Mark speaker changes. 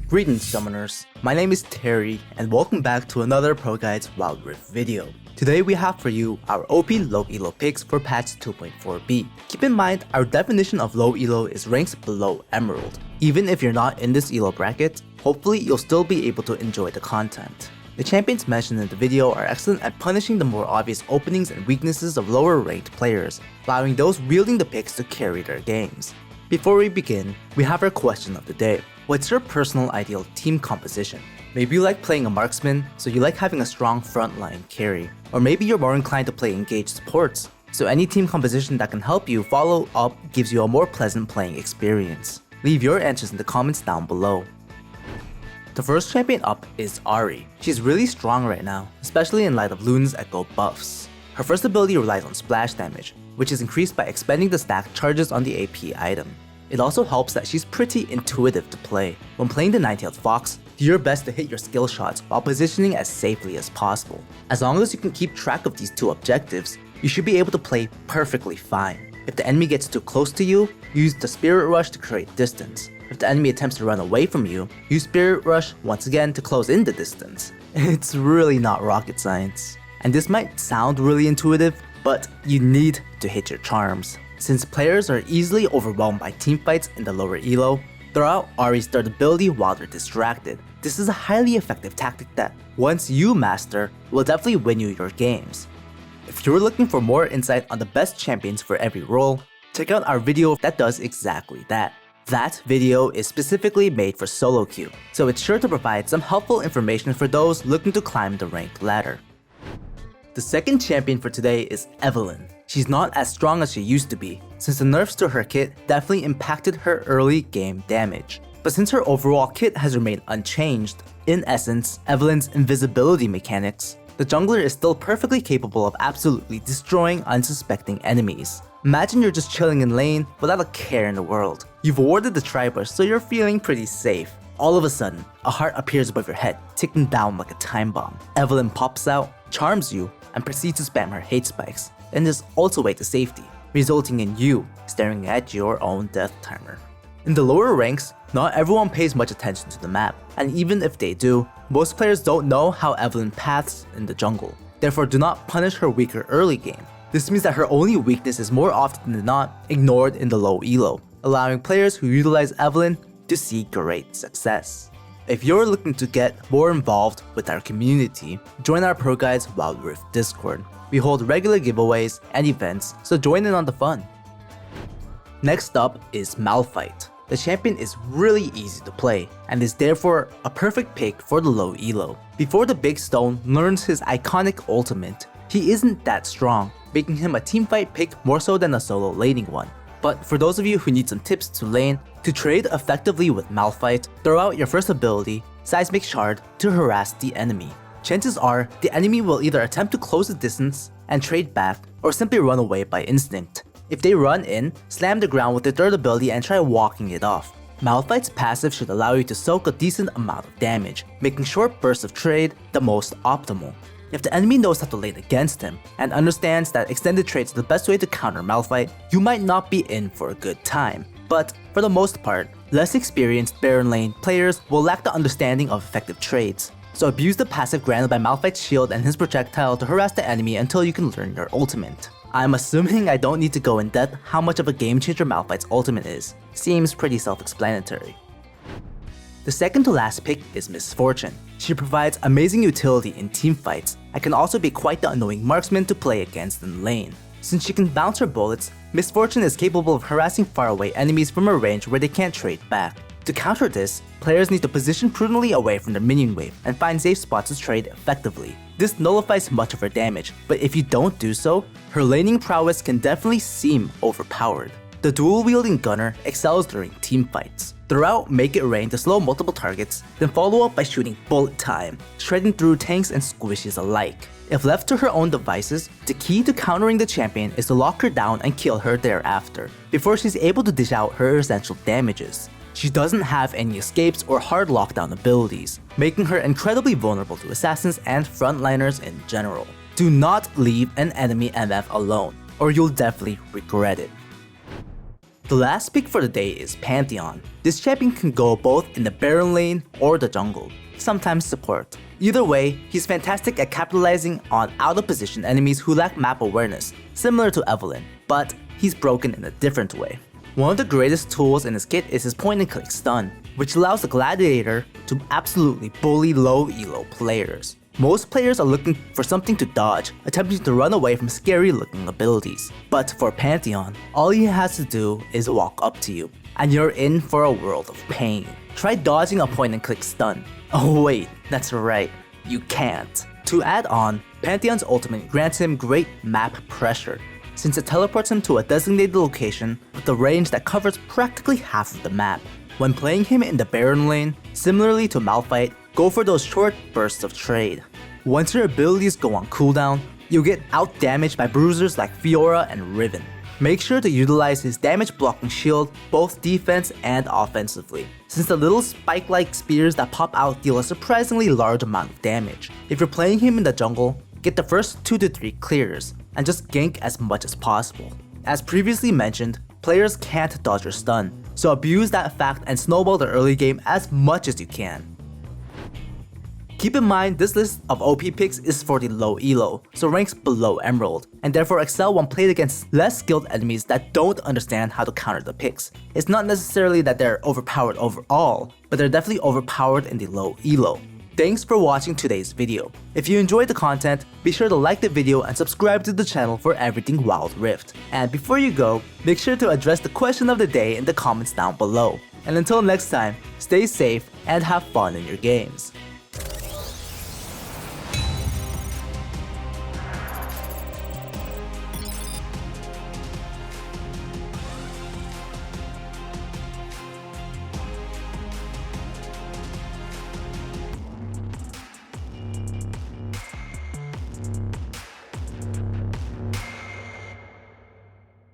Speaker 1: Greetings summoners, my name is Terry and welcome back to another ProGuides Wild Rift video. Today we have for you our OP low elo picks for patch 2.4b. Keep in mind our definition of low elo is ranks below Emerald. Even if you're not in this elo bracket, hopefully you'll still be able to enjoy the content. The champions mentioned in the video are excellent at punishing the more obvious openings and weaknesses of lower ranked players, allowing those wielding the picks to carry their games. Before we begin, we have our question of the day. What's your personal ideal team composition? Maybe you like playing a marksman, so you like having a strong frontline carry. Or maybe you're more inclined to play engaged supports, so any team composition that can help you follow up gives you a more pleasant playing experience. Leave your answers in the comments down below. The first champion up is Ahri. She's really strong right now, especially in light of Luna's Echo buffs. Her first ability relies on splash damage, which is increased by expending the stack charges on the AP item. It also helps that she's pretty intuitive to play. When playing the Nine-Tailed Fox, do your best to hit your skill shots while positioning as safely as possible. As long as you can keep track of these two objectives, you should be able to play perfectly fine. If the enemy gets too close to you, use the Spirit Rush to create distance. If the enemy attempts to run away from you, use Spirit Rush once again to close in the distance. It's really not rocket science. And this might sound really intuitive, but you need to hit your charms. Since players are easily overwhelmed by teamfights in the lower elo, throw out Ahri's third ability while they're distracted. This is a highly effective tactic that, once you master, will definitely win you your games. If you're looking for more insight on the best champions for every role, check out our video that does exactly that. That video is specifically made for solo queue, so it's sure to provide some helpful information for those looking to climb the ranked ladder. The second champion for today is Evelynn. She's not as strong as she used to be, since the nerfs to her kit definitely impacted her early game damage. But since her overall kit has remained unchanged, in essence, Evelynn's invisibility mechanics, the jungler is still perfectly capable of absolutely destroying unsuspecting enemies. Imagine you're just chilling in lane without a care in the world. You've awarded the tribush, so you're feeling pretty safe. All of a sudden, a heart appears above your head, ticking down like a time bomb. Evelynn pops out, charms you, and proceeds to spam her hate spikes, and is also way to safety, resulting in you staring at your own death timer. In the lower ranks, not everyone pays much attention to the map, and even if they do, most players don't know how Evelynn paths in the jungle. Therefore, do not punish her weaker early game. This means that her only weakness is more often than not ignored in the low elo, allowing players who utilize Evelynn to see great success. If you're looking to get more involved with our community, join our ProGuides Wild Rift Discord. We hold regular giveaways and events, so join in on the fun. Next up is Malphite. The champion is really easy to play, and is therefore a perfect pick for the low elo. Before the Big Stone learns his iconic ultimate, he isn't that strong, making him a teamfight pick more so than a solo laning one. But for those of you who need some tips to lane, to trade effectively with Malphite, throw out your first ability, Seismic Shard, to harass the enemy. Chances are, the enemy will either attempt to close the distance and trade back, or simply run away by instinct. If they run in, slam the ground with their third ability and try walking it off. Malphite's passive should allow you to soak a decent amount of damage, making short bursts of trade the most optimal. If the enemy knows how to lane against him, and understands that extended trades are the best way to counter Malphite, you might not be in for a good time. But for the most part, less experienced Baron lane players will lack the understanding of effective trades. So abuse the passive granted by Malphite's shield and his projectile to harass the enemy until you can learn your ultimate. I'm assuming I don't need to go in depth how much of a game changer Malphite's ultimate is. Seems pretty self-explanatory. The second to last pick is Misfortune. She provides amazing utility in teamfights and can also be quite the annoying marksman to play against in lane. Since she can bounce her bullets, Misfortune is capable of harassing faraway enemies from a range where they can't trade back. To counter this, players need to position prudently away from their minion wave and find safe spots to trade effectively. This nullifies much of her damage, but if you don't do so, her laning prowess can definitely seem overpowered. The dual-wielding gunner excels during teamfights. Throw out Make It Rain to slow multiple targets, then follow up by shooting Bullet Time, shredding through tanks and squishes alike. If left to her own devices, the key to countering the champion is to lock her down and kill her thereafter, before she's able to dish out her essential damages. She doesn't have any escapes or hard lockdown abilities, making her incredibly vulnerable to assassins and frontliners in general. Do not leave an enemy MF alone, or you'll definitely regret it. The last pick for the day is Pantheon. This champion can go both in the Baron lane or the jungle, sometimes support. Either way, he's fantastic at capitalizing on out-of-position enemies who lack map awareness, similar to Evelynn, but he's broken in a different way. One of the greatest tools in his kit is his point-and-click stun, which allows the Gladiator to absolutely bully low elo players. Most players are looking for something to dodge, attempting to run away from scary looking abilities. But for Pantheon, all he has to do is walk up to you, and you're in for a world of pain. Try dodging a point and click stun. Oh wait, that's right, you can't. To add on, Pantheon's ultimate grants him great map pressure, since it teleports him to a designated location with a range that covers practically half of the map. When playing him in the Baron lane, similarly to Malphite, go for those short bursts of trade. Once your abilities go on cooldown, you'll get out-damaged by bruisers like Fiora and Riven. Make sure to utilize his damage blocking shield both defense and offensively, since the little spike-like spears that pop out deal a surprisingly large amount of damage. If you're playing him in the jungle, get the first 2 to 3 clears, and just gank as much as possible. As previously mentioned, players can't dodge your stun, so abuse that fact and snowball the early game as much as you can. Keep in mind, this list of OP picks is for the low elo, so ranks below Emerald, and therefore excel when played against less skilled enemies that don't understand how to counter the picks. It's not necessarily that they're overpowered overall, but they're definitely overpowered in the low elo. Thanks for watching today's video. If you enjoyed the content, be sure to like the video and subscribe to the channel for everything Wild Rift. And before you go, make sure to address the question of the day in the comments down below. And until next time, stay safe and have fun in your games.